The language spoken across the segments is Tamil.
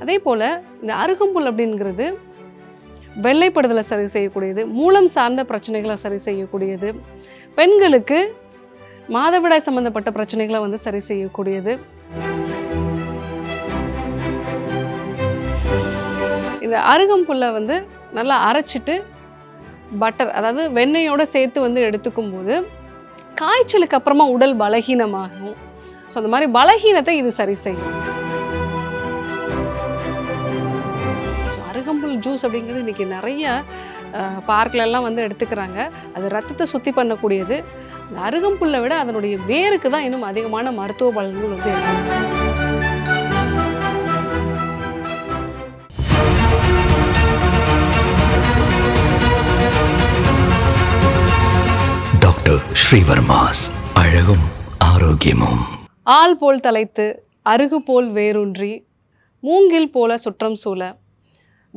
அதே போல் இந்த அருகம்புல் அப்படிங்கிறது வெள்ளைப்படுதலை சரி செய்யக்கூடியது, மூலம் சார்ந்த பிரச்சனைகளை சரி செய்யக்கூடியது, பெண்களுக்கு மாதவிடாய் சம்பந்தப்பட்ட பிரச்சனைகளை வந்து சரி செய்யக்கூடியது. இந்த அருகம்புல்லை வந்து நல்லா அரைச்சிட்டு பட்டர், அதாவது வெண்ணெயோட சேர்த்து வந்து எடுத்துக்கும் போது காய்ச்சலுக்கு அப்புறமா உடல் பலகீனமாகும். ஸோ அந்த மாதிரி பலகீனத்தை இது சரி செய்யும். அருகம்புல் ஜூஸ் அப்படிங்கிறது இன்றைக்கி நிறைய பார்க்லெல்லாம் வந்து எடுத்துக்கிறாங்க. அது ரத்தத்தை சுத்தி பண்ணக்கூடியது. இந்த அருகம்புல்லை விட அதனுடைய வேருக்கு தான் இன்னும் அதிகமான மருத்துவ பலன்கள் வந்து இருக்கு. டாக்டர் ஸ்ரீவர்மாஸ் அழகும் ஆரோக்கியமும். ஆள் போல் தலைத்து, அருகு போல் வேரூன்றி, மூங்கில் போல சுற்றம் சூழ,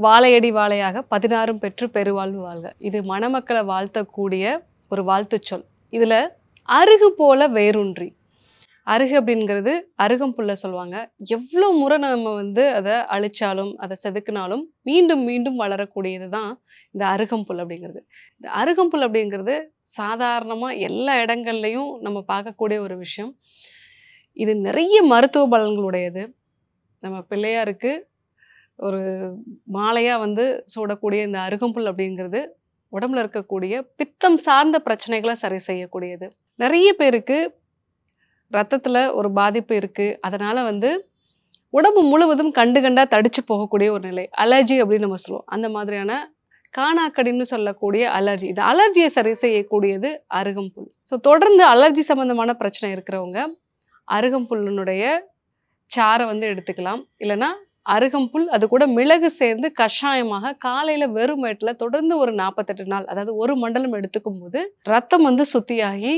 வாழையடி வாழையாக 16 பெற்று பெருவாழ்வு வாழ்க. இது மணமக்களை வாழ்த்தக்கூடிய ஒரு வாழ்த்து சொல். இதில் அருகு போல வேரூன்றி, அருகு அப்படிங்கிறது அருகம்புல்லை சொல்லுவாங்க. எவ்வளோ முறை நம்ம வந்து அதை அழிச்சாலும் அதை செதுக்கினாலும் மீண்டும் மீண்டும் வளரக்கூடியது தான் இந்த அருகம்புல் அப்படிங்கிறது. இந்த அருகம்புல் அப்படிங்கிறது சாதாரணமாக எல்லா இடங்கள்லையும் நம்ம பார்க்கக்கூடிய ஒரு விஷயம். இது நிறைய மருத்துவ பலன்களுடையது. நம்ம பிள்ளையாருக்கு ஒரு மாலையாக வந்து சூடக்கூடிய இந்த அருகம்புல் அப்படிங்கிறது உடம்புல இருக்கக்கூடிய பித்தம் சார்ந்த பிரச்சனைகளை சரி செய்யக்கூடியது. நிறைய பேருக்கு ரத்தத்தில் ஒரு பாதிப்பு இருக்குது. அதனால் வந்து உடம்பு முழுவதும் கண்டு கண்டாக தடிச்சு போகக்கூடிய ஒரு நிலை, அலர்ஜி அப்படின்னு நம்ம சொல்லுவோம். அந்த மாதிரியான காணாக்கடின்னு சொல்லக்கூடிய அலர்ஜி, இந்த அலர்ஜியை சரி செய்யக்கூடியது அருகம்புல். ஸோ தொடர்ந்து அலர்ஜி சம்மந்தமான பிரச்சனை இருக்கிறவங்க அருகம்புல்லினுடைய சாறை வந்து எடுத்துக்கலாம். இல்லைன்னா அருகம்புல் அது கூட மிளகு சேர்ந்து கஷாயமாக காலையில் வெறும் வயிற்றில் தொடர்ந்து ஒரு 48 நாள், அதாவது ஒரு மண்டலம் எடுத்துக்கும் போது ரத்தம் வந்து சுத்தியாகி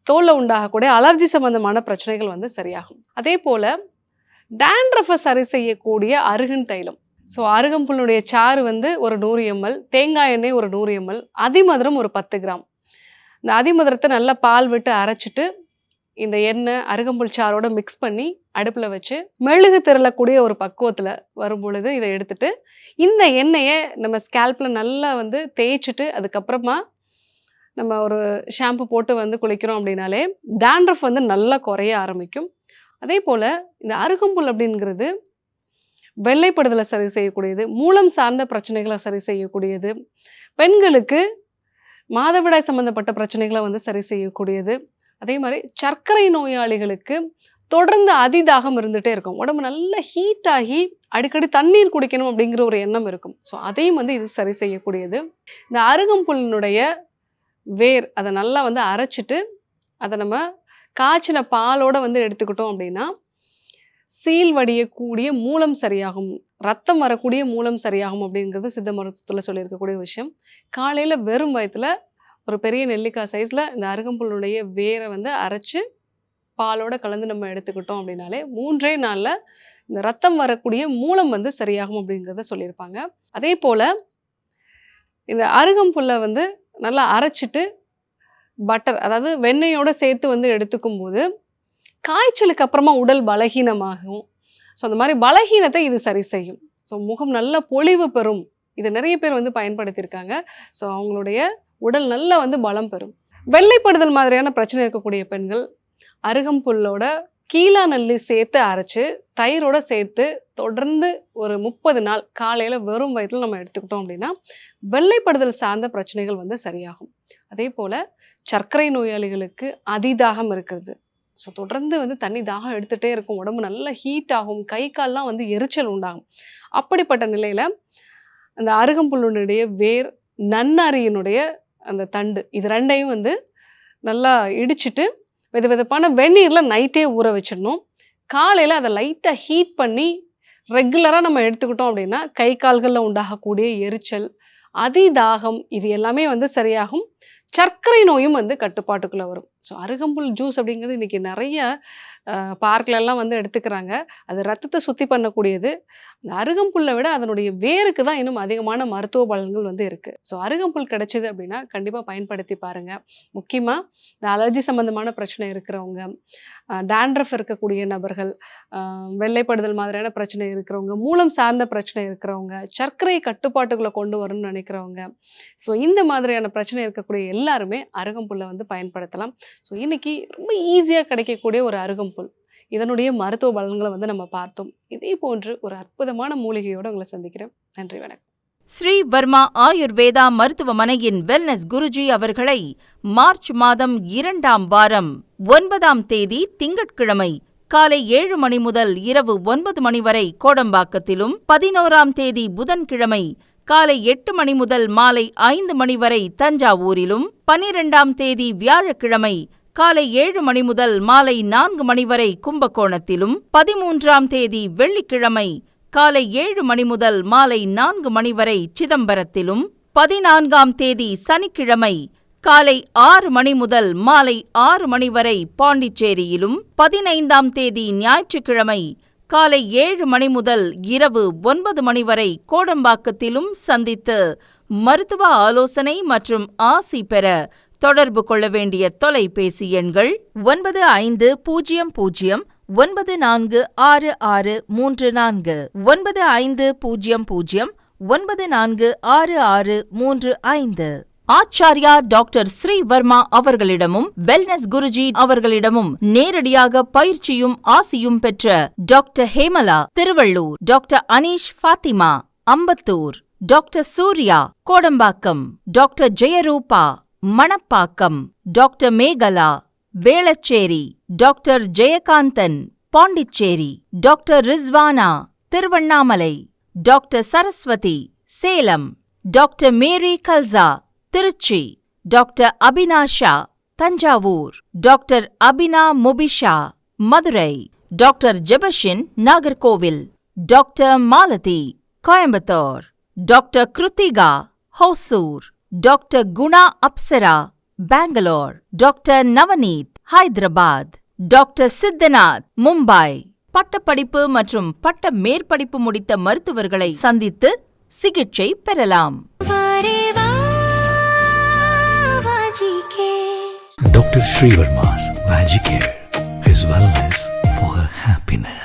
தோலில் உண்டாகக்கூடிய அலர்ஜி சம்பந்தமான பிரச்சனைகள் வந்து சரியாகும். அதே போல் டேண்ட்ரஃபை சரி செய்யக்கூடிய அருகன் தைலம். ஸோ அருகம்புல்லுடைய சாறு வந்து ஒரு 100 ml, தேங்காய் எண்ணெய் ஒரு 100 ml, அதிமதுரம் ஒரு 10 கிராம். இந்த அதிமதுரத்தை நல்லா பால் விட்டு அரைச்சிட்டு இந்த எண்ணெய் அருகம்புல் சாரோட மிக்ஸ் பண்ணி அடுப்பில் வச்சு மெழுகு திரளக்கூடிய ஒரு பக்குவத்தில் வரும் பொழுது இதை எடுத்துட்டு இந்த எண்ணெயை நம்ம ஸ்கேல்பில் நல்லா வந்து தேய்ச்சிட்டு அதுக்கப்புறமா நம்ம ஒரு ஷாம்பு போட்டு வந்து குளிக்கிறோம் அப்படின்னாலே டேண்ட்ரஃப் வந்து நல்லா குறைய ஆரம்பிக்கும். அதே போல் இந்த அருகம்புல் அப்படிங்கிறது வெள்ளைப்படுதலை சரி செய்யக்கூடியது, மூலம் சார்ந்த பிரச்சனைகளை சரி செய்யக்கூடியது, பெண்களுக்கு மாதவிடாய் சம்பந்தப்பட்ட பிரச்சனைகளை வந்து சரி செய்யக்கூடியது. அதே மாதிரி சர்க்கரை நோயாளிகளுக்கு தொடர்ந்து அதிதாகம் இருந்துகிட்டே இருக்கும். உடம்பு நல்லா ஹீட் ஆகி அடிக்கடி தண்ணீர் குடிக்கணும் அப்படிங்கிற ஒரு எண்ணம் இருக்கும். ஸோ அதையும் வந்து இது சரி செய்யக்கூடியது. இந்த அருகம்புல்லினுடைய வேர் அதை நல்லா வந்து அரைச்சிட்டு அதை நம்ம காய்ச்சின பாலோடு வந்து எடுத்துக்கிட்டோம் அப்படின்னா சீல் வடியக்கூடிய மூலம் சரியாகும், ரத்தம் வரக்கூடிய மூலம் சரியாகும் அப்படிங்கிறது சித்த மருத்துவத்தில் சொல்லியிருக்கக்கூடிய விஷயம். காலையில் வெறும் வயிற்றில் ஒரு பெரிய நெல்லிக்காய் சைஸில் இந்த அருகம்புல்லுடைய வேரை வந்து அரைச்சி பாலோட கலந்து நம்ம எடுத்துக்கிட்டோம் அப்படின்னாலே 3 நாளில் இந்த ரத்தம் வரக்கூடிய மூலம் வந்து சரியாகும் அப்படிங்கிறத சொல்லியிருப்பாங்க. அதே போல் இந்த அருகம்புல்லை வந்து நல்லா அரைச்சிட்டு பட்டர், அதாவது வெண்ணெயோட சேர்த்து வந்து எடுத்துக்கும் போது காய்ச்சலுக்கு அப்புறமா உடல் பலகீனமாகும். ஸோ அந்த மாதிரி பலகீனத்தை இது சரி செய்யும். ஸோ முகம் நல்ல பொலிவு பெறும். இது நிறைய பேர் வந்து பயன்படுத்தியிருக்காங்க. ஸோ அவங்களுடைய உடல் நல்லா வந்து பலம் பெறும். வெள்ளைப்படுதல் மாதிரியான பிரச்சனை இருக்கக்கூடிய பெண்கள் அருகம்புல்லோட கீழா நல்லி சேர்த்து அரைச்சு தயிரோட சேர்த்து தொடர்ந்து ஒரு 30 நாள் காலையில் வெறும் வயிற்றில் நம்ம எடுத்துக்கிட்டோம் அப்படின்னா வெள்ளைப்படுதல் சார்ந்த பிரச்சனைகள் வந்து சரியாகும். அதே போல் சர்க்கரை நோயாளிகளுக்கு அதிதாகம் இருக்கிறது. ஸோ தொடர்ந்து வந்து தண்ணி தாகம் எடுத்துகிட்டே இருக்கும், உடம்பு நல்லா ஹீட் ஆகும், கை கால்லாம் வந்து எரிச்சல் உண்டாகும். அப்படிப்பட்ட நிலையில் அந்த அருகம்புல்லுடைய வேர், நன்னரியினுடைய அந்த தண்டு, இது ரெண்டையும் வந்து நல்லா இடிச்சிட்டு வெது வெதுப்பான வெந்நீரில் நைட்டே ஊற வச்சிடணும். காலையில் அதை லைட்டாக ஹீட் பண்ணி ரெகுலராக நம்ம எடுத்துக்கிட்டோம் அப்படின்னா கை கால்களில் உண்டாகக்கூடிய எரிச்சல், அதிதாகம் இது எல்லாமே வந்து சரியாகும். சர்க்கரை நோயும் வந்து கட்டுப்பாட்டுக்குள்ளே வரும். ஸோ அருகம்புல் ஜூஸ் அப்படிங்கிறது இன்றைக்கி நிறைய பார்க்லலாம் வந்து எடுத்துக்கிறாங்க. அது ரத்தத்தை சுத்தி பண்ணக்கூடியது. அந்த அருகம்புல்லை விட அதனுடைய வேருக்கு தான் இன்னும் அதிகமான மருத்துவ பலன்கள் வந்து இருக்கு. ஸோ அருகம்புல் கிடைச்சது அப்படின்னா கண்டிப்பாக பயன்படுத்தி பாருங்க. முக்கியமாக இந்த அலர்ஜி சம்பந்தமான பிரச்சனை இருக்கிறவங்க, டேண்ட்ரஃப் இருக்கக்கூடிய நபர்கள், வெள்ளைப்படுதல் மாதிரியான பிரச்சனை இருக்கிறவங்க, மூலம் சார்ந்த பிரச்சனை இருக்கிறவங்க, சர்க்கரை கட்டுப்பாட்டுக்குள்ளே கொண்டு வரணும்னு நினைக்கிறவங்க, ஸோ இந்த மாதிரியான பிரச்சனை இருக்கக்கூடிய எல்லாருமே அருகம்புல்லை வந்து பயன்படுத்தலாம். ஸோ இன்னைக்கு ரொம்ப ஈஸியாக கிடைக்கக்கூடிய ஒரு அருகம்புல், இதனுடைய மருத்துவ பலன்களை வந்து நம்ம பார்த்தோம். இதே போன்று ஒரு அற்புதமான மூலிகையோடு உங்களை சந்திக்கிறேன். நன்றி, வணக்கம். ஸ்ரீ வர்மா ஆயுர்வேதா மருத்துவமனையின் வெல்னஸ் குருஜி அவர்களை மார்ச் மாதம் 2ஆம் வாரம் 9ஆம் தேதி திங்கட்கிழமை காலை 7 மணி முதல் இரவு 9 மணி வரை கோடம்பாக்கத்திலும், 11ஆம் தேதி புதன்கிழமை காலை 8 மணி முதல் மாலை 5 மணி வரை தஞ்சாவூரிலும், 12ஆம் தேதி வியாழக்கிழமை காலை 7 மணி முதல் மாலை 4 மணி வரை கும்பகோணத்திலும், 13ஆம் தேதி வெள்ளிக்கிழமை காலை 7 மணி முதல் மாலை 4 மணி வரை சிதம்பரத்திலும், 14ஆம் தேதி சனிக்கிழமை காலை 6 மணி முதல் மாலை 6 மணி வரை பாண்டிச்சேரியிலும், 15ஆம் தேதி ஞாயிற்றுக்கிழமை காலை 7 மணி முதல் இரவு 9 மணி வரை கோடம்பாக்கத்திலும் சந்தித்து மருத்துவ ஆலோசனை மற்றும் ஆசி பெற தொடர்பு கொள்ள வேண்டிய தொலைபேசி எண்கள் 9500 946634 9500 946635. ஆச்சார்யா டாக்டர் ஸ்ரீ வர்மா அவர்களிடமும் வெல்னஸ் குருஜி அவர்களிடமும் நேரடியாக பயிற்சியும் ஆசியும் பெற்ற doctor Hemala Thiruvallur, doctor Anish Fathima Ambattur, doctor Surya Kodambakkam, doctor Jayaruba Manapakkam, doctor Mekala Velachery, doctor Jayakanthan Pondicherry, doctor Rizwana Tiruvannamalai, doctor Saraswathi Salem, doctor Mary Kalsa Trichy, doctor Abinasha Thanjavur, doctor Abina Mubisha Madurai, doctor Jebashin Nagercoil, doctor Malathi Coimbatore, doctor Kiruthika Hosur, doctor Guna Apsara Bangalore, doctor Navneeth Hyderabad, doctor Siddhanath Mumbai. பட்டப்படிப்பு மற்றும் பட்ட மேற்படிப்பு முடித்த மருத்துவர்களை சந்தித்து சிகிச்சை பெறலாம். Dr. Srivarma's Vajicare, his wellness for her happiness.